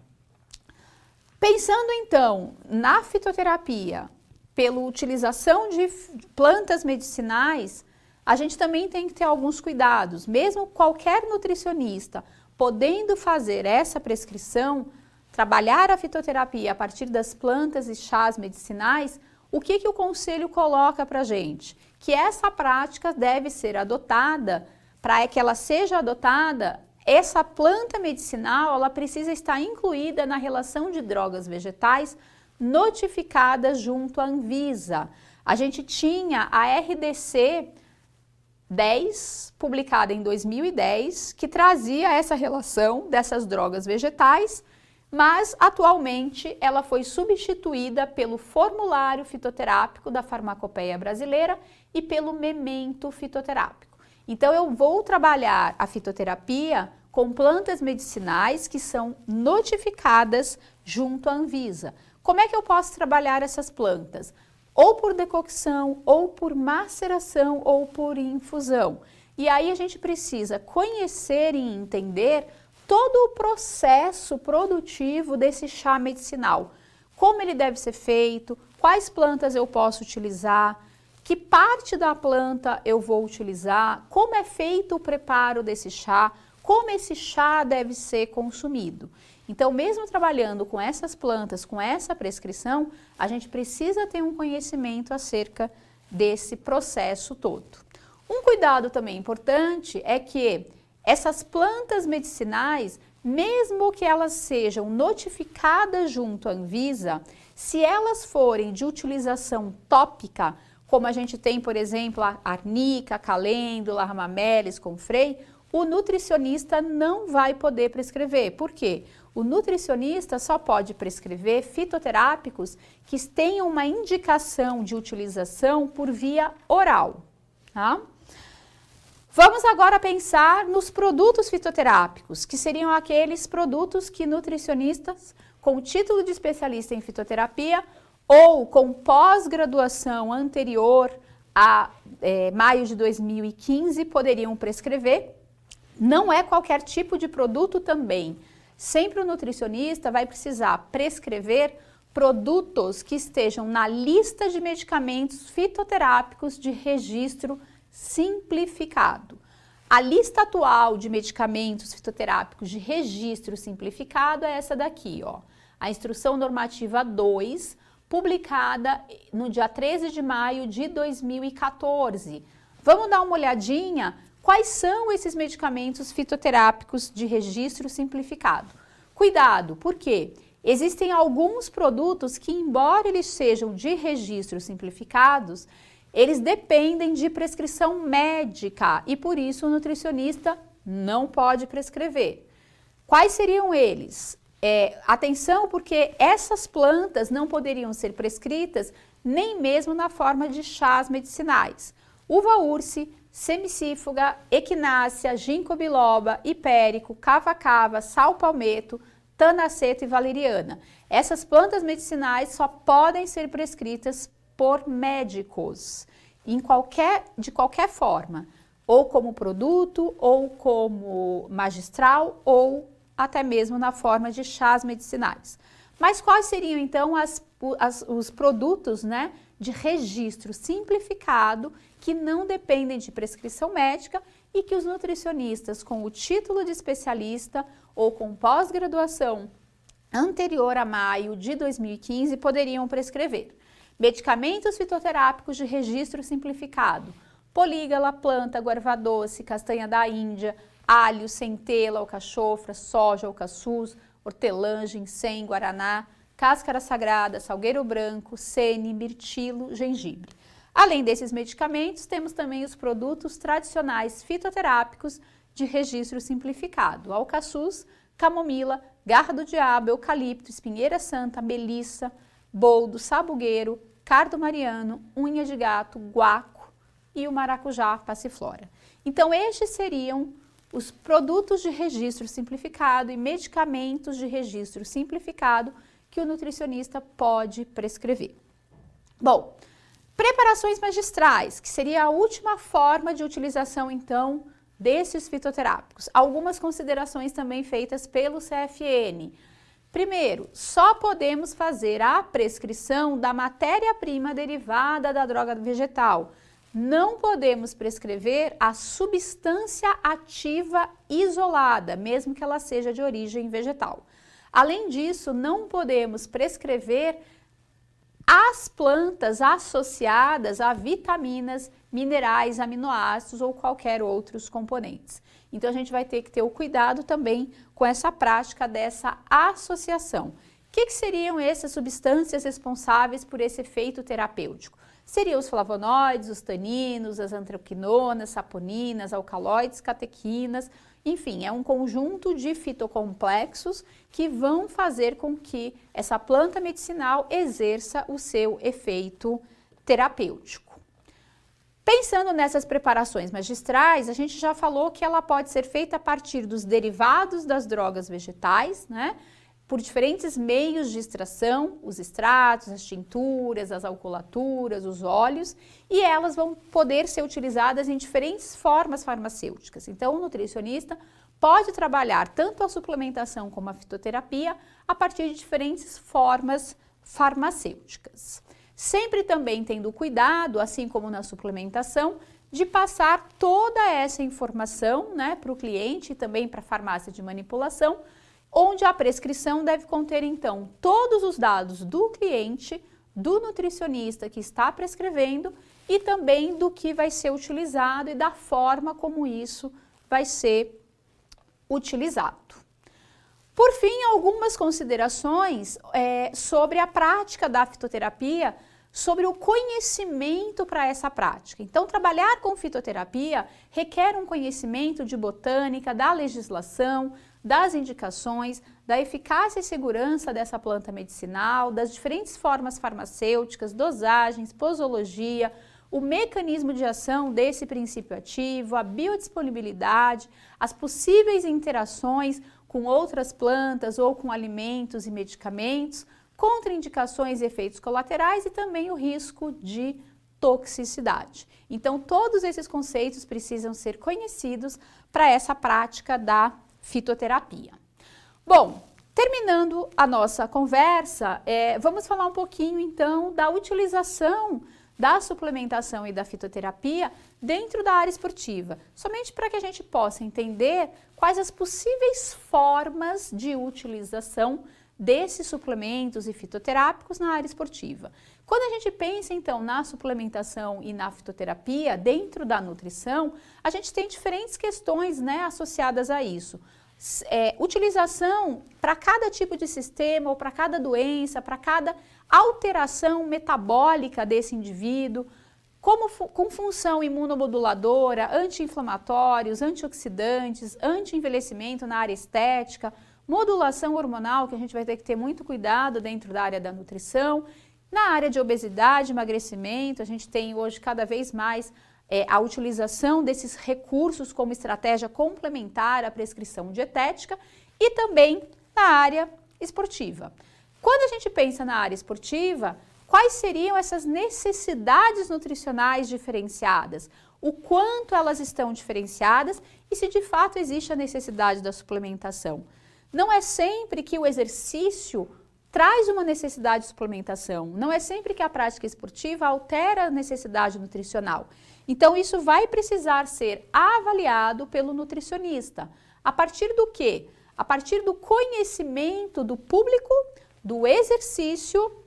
Pensando então na fitoterapia, pela utilização de plantas medicinais, a gente também tem que ter alguns cuidados. Mesmo qualquer nutricionista podendo fazer essa prescrição, trabalhar a fitoterapia a partir das plantas e chás medicinais, o que o Conselho coloca para a gente? Que essa prática deve ser adotada, para que ela seja adotada, essa planta medicinal, ela precisa estar incluída na relação de drogas vegetais notificadas junto à Anvisa. A gente tinha a RDC 10, publicada em 2010, que trazia essa relação dessas drogas vegetais, mas atualmente ela foi substituída pelo formulário fitoterápico da Farmacopeia Brasileira e pelo memento fitoterápico. Então eu vou trabalhar a fitoterapia com plantas medicinais que são notificadas junto à Anvisa. Como é que eu posso trabalhar essas plantas? Ou por decocção, ou por maceração, ou por infusão. E aí a gente precisa conhecer e entender todo o processo produtivo desse chá medicinal. Como ele deve ser feito, quais plantas eu posso utilizar, que parte da planta eu vou utilizar, como é feito o preparo desse chá, como esse chá deve ser consumido. Então, mesmo trabalhando com essas plantas, com essa prescrição, a gente precisa ter um conhecimento acerca desse processo todo. Um cuidado também importante é que essas plantas medicinais, mesmo que elas sejam notificadas junto à Anvisa, se elas forem de utilização tópica, como a gente tem, por exemplo, a arnica, calêndula, ramamelis, confrei, o nutricionista não vai poder prescrever. Por quê? O nutricionista só pode prescrever fitoterápicos que tenham uma indicação de utilização por via oral, tá? Vamos agora pensar nos produtos fitoterápicos, que seriam aqueles produtos que nutricionistas com título de especialista em fitoterapia ou com pós-graduação anterior a maio de 2015, poderiam prescrever. Não é qualquer tipo de produto também. Sempre o nutricionista vai precisar prescrever produtos que estejam na lista de medicamentos fitoterápicos de registro simplificado. A lista atual de medicamentos fitoterápicos de registro simplificado é essa daqui, ó. A Instrução Normativa 2, publicada no dia 13 de maio de 2014. Vamos dar uma olhadinha quais são esses medicamentos fitoterápicos de registro simplificado. Cuidado, por quê? Existem alguns produtos que, embora eles sejam de registro simplificados, eles dependem de prescrição médica e, por isso, o nutricionista não pode prescrever. Quais seriam eles? Atenção, porque essas plantas não poderiam ser prescritas nem mesmo na forma de chás medicinais. Uva ursi, semicífuga, equinácea, ginkgo biloba, hipérico, cava-cava, sal-palmeto, tanaceto e valeriana. Essas plantas medicinais só podem ser prescritas por médicos, de qualquer forma, ou como produto, ou como magistral, ou até mesmo na forma de chás medicinais. Mas quais seriam então os produtos, né, de registro simplificado que não dependem de prescrição médica e que os nutricionistas com o título de especialista ou com pós-graduação anterior a maio de 2015 poderiam prescrever? Medicamentos fitoterápicos de registro simplificado: polígala, planta, guarva doce, castanha da Índia, alho, centela, alcachofra, soja, alcaçuz, hortelã, ginseng, guaraná, cáscara sagrada, salgueiro branco, sene, mirtilo, gengibre. Além desses medicamentos, temos também os produtos tradicionais fitoterápicos de registro simplificado: alcaçuz, camomila, garra do diabo, eucalipto, espinheira santa, melissa, boldo, sabugueiro, cardo mariano, unha de gato, guaco e o maracujá passiflora. Então, estes seriam os produtos de registro simplificado e medicamentos de registro simplificado que o nutricionista pode prescrever. Bom, preparações magistrais, que seria a última forma de utilização, então, desses fitoterápicos. Algumas considerações também feitas pelo CFN. Primeiro, só podemos fazer a prescrição da matéria-prima derivada da droga vegetal. Não podemos prescrever a substância ativa isolada, mesmo que ela seja de origem vegetal. Além disso, não podemos prescrever as plantas associadas a vitaminas, minerais, aminoácidos ou qualquer outros componentes. Então, a gente vai ter que ter o cuidado também com essa prática dessa associação. O que seriam essas substâncias responsáveis por esse efeito terapêutico? Seriam os flavonoides, os taninos, as antroquinonas, saponinas, alcaloides, catequinas, enfim, é um conjunto de fitocomplexos que vão fazer com que essa planta medicinal exerça o seu efeito terapêutico. Pensando nessas preparações magistrais, a gente já falou que ela pode ser feita a partir dos derivados das drogas vegetais, né? Por diferentes meios de extração, os extratos, as tinturas, as alcoolaturas, os óleos, e elas vão poder ser utilizadas em diferentes formas farmacêuticas. Então, o nutricionista pode trabalhar tanto a suplementação como a fitoterapia a partir de diferentes formas farmacêuticas. Sempre também tendo cuidado, assim como na suplementação, de passar toda essa informação, né, para o cliente e também para a farmácia de manipulação, onde a prescrição deve conter, então, todos os dados do cliente, do nutricionista que está prescrevendo e também do que vai ser utilizado e da forma como isso vai ser utilizado. Por fim, algumas considerações sobre a prática da fitoterapia, sobre o conhecimento para essa prática. Então, trabalhar com fitoterapia requer um conhecimento de botânica, da legislação, das indicações, da eficácia e segurança dessa planta medicinal, das diferentes formas farmacêuticas, dosagens, posologia, o mecanismo de ação desse princípio ativo, a biodisponibilidade, as possíveis interações com outras plantas ou com alimentos e medicamentos, contraindicações e efeitos colaterais e também o risco de toxicidade. Então, todos esses conceitos precisam ser conhecidos para essa prática da fitoterapia. Bom, terminando a nossa conversa, vamos falar um pouquinho então da utilização da suplementação e da fitoterapia dentro da área esportiva, somente para que a gente possa entender quais as possíveis formas de utilização desses suplementos e fitoterápicos na área esportiva. Quando a gente pensa então na suplementação e na fitoterapia dentro da nutrição, a gente tem diferentes questões, né, associadas a isso. Utilização para cada tipo de sistema ou para cada doença, para cada alteração metabólica desse indivíduo, com função imunomoduladora, anti-inflamatórios, antioxidantes, anti-envelhecimento na área estética, modulação hormonal, que a gente vai ter que ter muito cuidado dentro da área da nutrição. Na área de obesidade, emagrecimento, a gente tem hoje cada vez mais a utilização desses recursos como estratégia complementar à prescrição dietética e também na área esportiva. Quando a gente pensa na área esportiva, quais seriam essas necessidades nutricionais diferenciadas? O quanto elas estão diferenciadas e se de fato existe a necessidade da suplementação? Não é sempre que o exercício traz uma necessidade de suplementação, não é sempre que a prática esportiva altera a necessidade nutricional. Então, isso vai precisar ser avaliado pelo nutricionista. A partir do quê? A partir do conhecimento do público, do exercício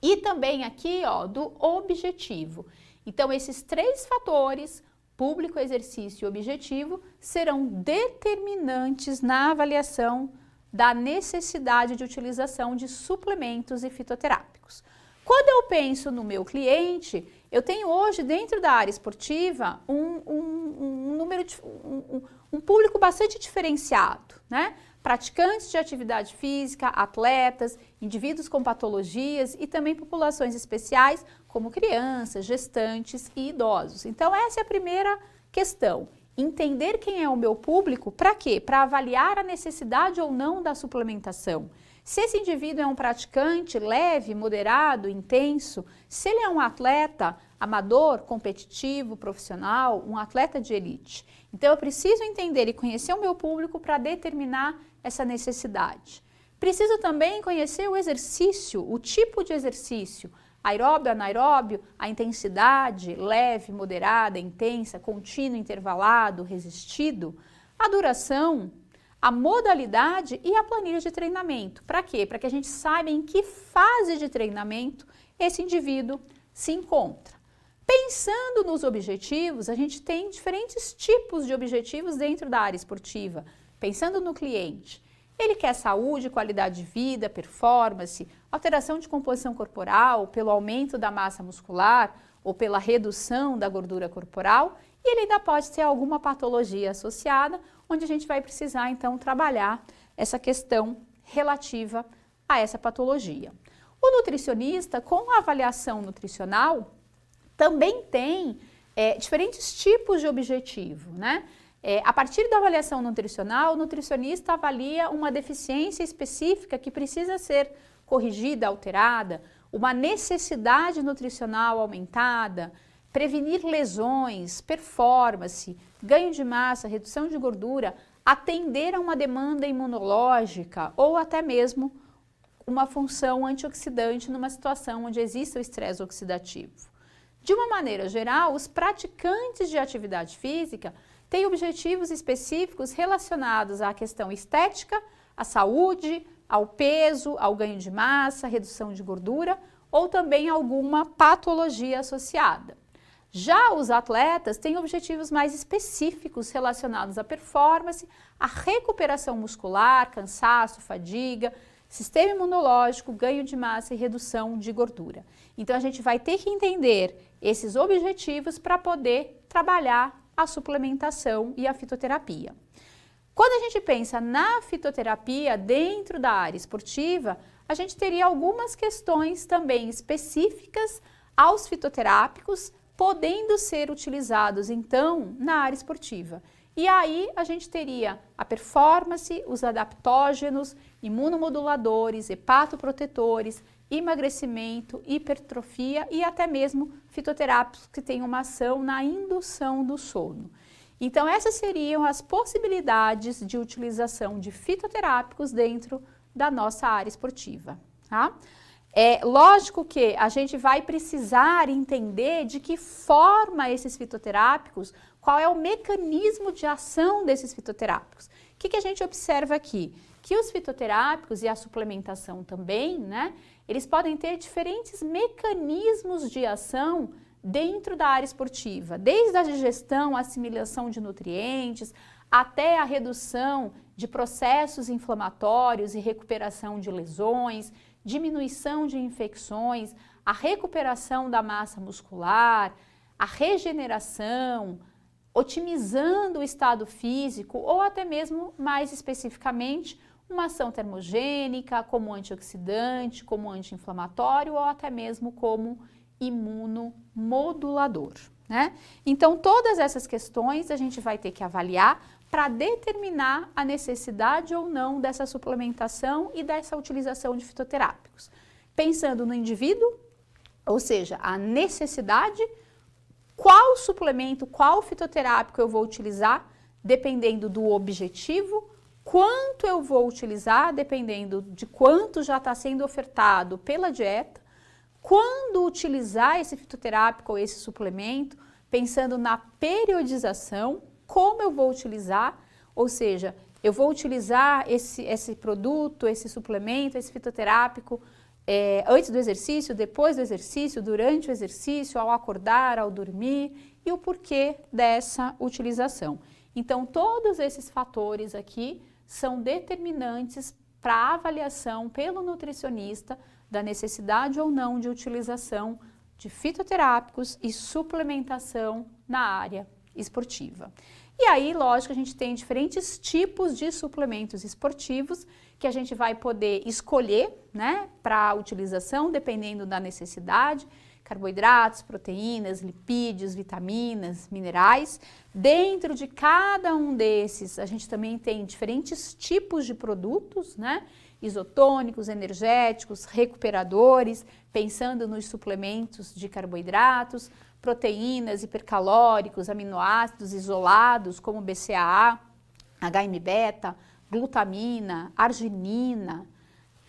e também aqui, ó, do objetivo. Então, esses três fatores, público, exercício e objetivo, serão determinantes na avaliação da necessidade de utilização de suplementos e fitoterápicos. Quando eu penso no meu cliente, eu tenho hoje dentro da área esportiva um público bastante diferenciado, né? Praticantes de atividade física, atletas, indivíduos com patologias e também populações especiais como crianças, gestantes e idosos. Então essa é a primeira questão. Entender quem é o meu público, para quê? Para avaliar a necessidade ou não da suplementação. Se esse indivíduo é um praticante leve, moderado, intenso, se ele é um atleta amador, competitivo, profissional, um atleta de elite. Então eu preciso entender e conhecer o meu público para determinar essa necessidade. Preciso também conhecer o exercício, o tipo de exercício, aeróbio, anaeróbio, a intensidade, leve, moderada, intensa, contínuo, intervalado, resistido, a duração, a modalidade e a planilha de treinamento. Para quê? Para que a gente saiba em que fase de treinamento esse indivíduo se encontra. Pensando nos objetivos, a gente tem diferentes tipos de objetivos dentro da área esportiva. Pensando no cliente, ele quer saúde, qualidade de vida, performance, alteração de composição corporal, pelo aumento da massa muscular ou pela redução da gordura corporal, e ele ainda pode ter alguma patologia associada, onde a gente vai precisar então trabalhar essa questão relativa a essa patologia. O nutricionista, com a avaliação nutricional, também tem diferentes tipos de objetivo, né? A partir da avaliação nutricional, o nutricionista avalia uma deficiência específica que precisa ser corrigida, alterada, uma necessidade nutricional aumentada, prevenir lesões, performance, ganho de massa, redução de gordura, atender a uma demanda imunológica ou até mesmo uma função antioxidante numa situação onde exista o estresse oxidativo. De uma maneira geral, os praticantes de atividade física têm objetivos específicos relacionados à questão estética, à saúde, ao peso, ao ganho de massa, redução de gordura ou também alguma patologia associada. Já os atletas têm objetivos mais específicos relacionados à performance, à recuperação muscular, cansaço, fadiga, sistema imunológico, ganho de massa e redução de gordura. Então a gente vai ter que entender esses objetivos para poder trabalhar a suplementação e a fitoterapia. Quando a gente pensa na fitoterapia dentro da área esportiva, a gente teria algumas questões também específicas aos fitoterápicos, podendo ser utilizados então na área esportiva. E aí a gente teria a performance, os adaptógenos, imunomoduladores, hepatoprotetores, emagrecimento, hipertrofia e até mesmo fitoterápicos que têm uma ação na indução do sono. Então, essas seriam as possibilidades de utilização de fitoterápicos dentro da nossa área esportiva, tá? É lógico que a gente vai precisar entender de que forma esses fitoterápicos, qual é o mecanismo de ação desses fitoterápicos. O que a gente observa aqui? Que os fitoterápicos e a suplementação também, né, eles podem ter diferentes mecanismos de ação dentro da área esportiva, desde a digestão, a assimilação de nutrientes, até a redução de processos inflamatórios e recuperação de lesões, diminuição de infecções, a recuperação da massa muscular, a regeneração, otimizando o estado físico ou até mesmo, mais especificamente, uma ação termogênica, como antioxidante, como anti-inflamatório ou até mesmo como imunomodulador, né? Então, todas essas questões a gente vai ter que avaliar para determinar a necessidade ou não dessa suplementação e dessa utilização de fitoterápicos. Pensando no indivíduo, ou seja, a necessidade, qual suplemento, qual fitoterápico eu vou utilizar, dependendo do objetivo, quanto eu vou utilizar, dependendo de quanto já está sendo ofertado pela dieta, quando utilizar esse fitoterápico ou esse suplemento, pensando na periodização, como eu vou utilizar, ou seja, eu vou utilizar esse produto, esse suplemento, esse fitoterápico antes do exercício, depois do exercício, durante o exercício, ao acordar, ao dormir e o porquê dessa utilização. Então, todos esses fatores aqui são determinantes para a avaliação pelo nutricionista da necessidade ou não de utilização de fitoterápicos e suplementação na área esportiva. E aí, lógico, a gente tem diferentes tipos de suplementos esportivos que a gente vai poder escolher, né, para a utilização, dependendo da necessidade, carboidratos, proteínas, lipídios, vitaminas, minerais. Dentro de cada um desses, a gente também tem diferentes tipos de produtos, né, isotônicos, energéticos, recuperadores, pensando nos suplementos de carboidratos, proteínas, hipercalóricos, aminoácidos isolados, como BCAA, HM-beta, glutamina, arginina,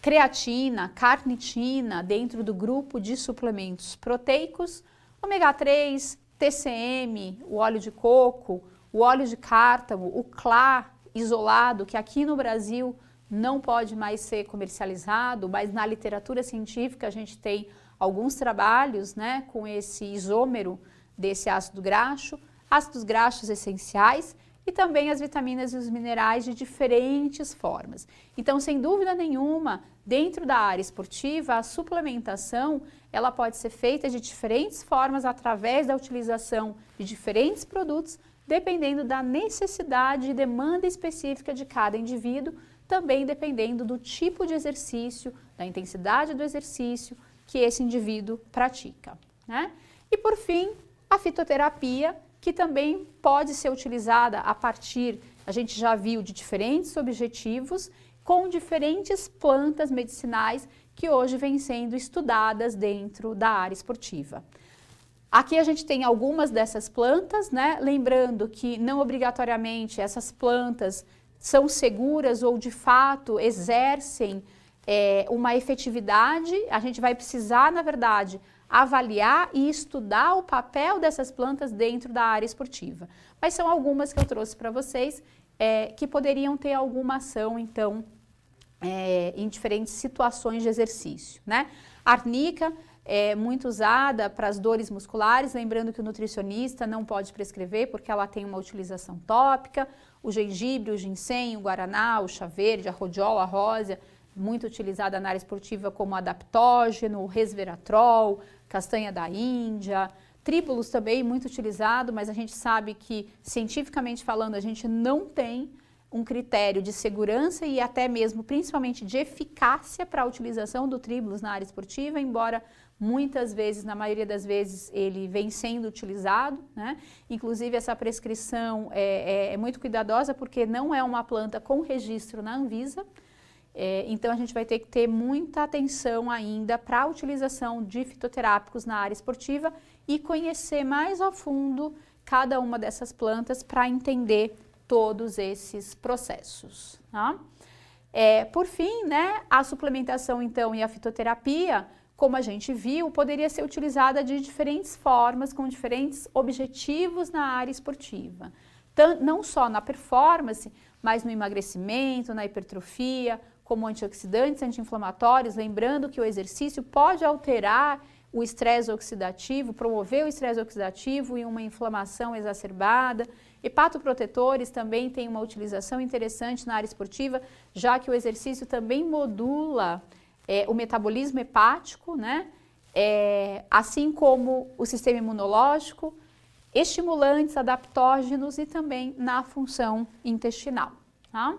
creatina, carnitina, dentro do grupo de suplementos proteicos, ômega 3, TCM, o óleo de coco, o óleo de cártamo, o CLA isolado, que aqui no Brasil não pode mais ser comercializado, mas na literatura científica a gente tem alguns trabalhos, né, com esse isômero desse ácido graxo, ácidos graxos essenciais e também as vitaminas e os minerais de diferentes formas. Então, sem dúvida nenhuma, dentro da área esportiva, a suplementação ela pode ser feita de diferentes formas através da utilização de diferentes produtos, dependendo da necessidade e demanda específica de cada indivíduo, também dependendo do tipo de exercício, da intensidade do exercício que esse indivíduo pratica, né? E por fim, a fitoterapia, que também pode ser utilizada a partir, a gente já viu, de diferentes objetivos, com diferentes plantas medicinais que hoje vêm sendo estudadas dentro da área esportiva. Aqui a gente tem algumas dessas plantas, né? Lembrando que não obrigatoriamente essas plantas são seguras ou de fato exercem uma efetividade. A gente vai precisar, na verdade, avaliar e estudar o papel dessas plantas dentro da área esportiva. Mas são algumas que eu trouxe para vocês que poderiam ter alguma ação, então, em diferentes situações de exercício, né? A arnica é muito usada para as dores musculares, lembrando que o nutricionista não pode prescrever porque ela tem uma utilização tópica. O gengibre, o ginseng, o guaraná, o chá verde, a rodiola, a rósea, muito utilizada na área esportiva como adaptógeno, o resveratrol, castanha da Índia, tríbulos também muito utilizado, mas a gente sabe que, cientificamente falando, a gente não tem um critério de segurança e até mesmo, principalmente, de eficácia para a utilização do tríbulos na área esportiva, embora muitas vezes, na maioria das vezes, ele vem sendo utilizado, né? Inclusive, essa prescrição é muito cuidadosa porque não é uma planta com registro na Anvisa. Então, a gente vai ter que ter muita atenção ainda para a utilização de fitoterápicos na área esportiva e conhecer mais a fundo cada uma dessas plantas para entender todos esses processos, tá? Por fim, né, a suplementação, então, e a fitoterapia, como a gente viu, poderia ser utilizada de diferentes formas, com diferentes objetivos na área esportiva. Não só na performance, mas no emagrecimento, na hipertrofia, como antioxidantes, anti-inflamatórios, lembrando que o exercício pode alterar o estresse oxidativo, promover o estresse oxidativo e uma inflamação exacerbada. Hepatoprotetores também têm uma utilização interessante na área esportiva, já que o exercício também modula o metabolismo hepático, né? Assim como o sistema imunológico, estimulantes, adaptógenos e também na função intestinal, tá?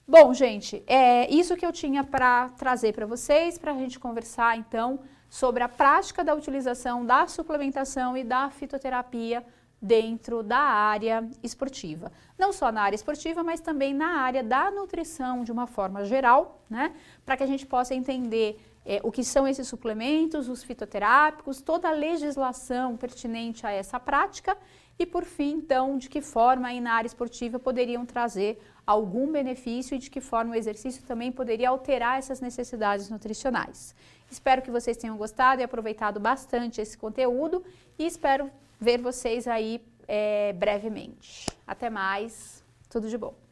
Bom, gente, é isso que eu tinha para trazer para vocês, para a gente conversar, então, sobre a prática da utilização da suplementação e da fitoterapia dentro da área esportiva. Não só na área esportiva, mas também na área da nutrição de uma forma geral, né? Para que a gente possa entender o que são esses suplementos, os fitoterápicos, toda a legislação pertinente a essa prática e, por fim, então, de que forma aí na área esportiva poderiam trazer algum benefício e de que forma o exercício também poderia alterar essas necessidades nutricionais. Espero que vocês tenham gostado e aproveitado bastante esse conteúdo e espero ver vocês aí brevemente. Até mais, tudo de bom!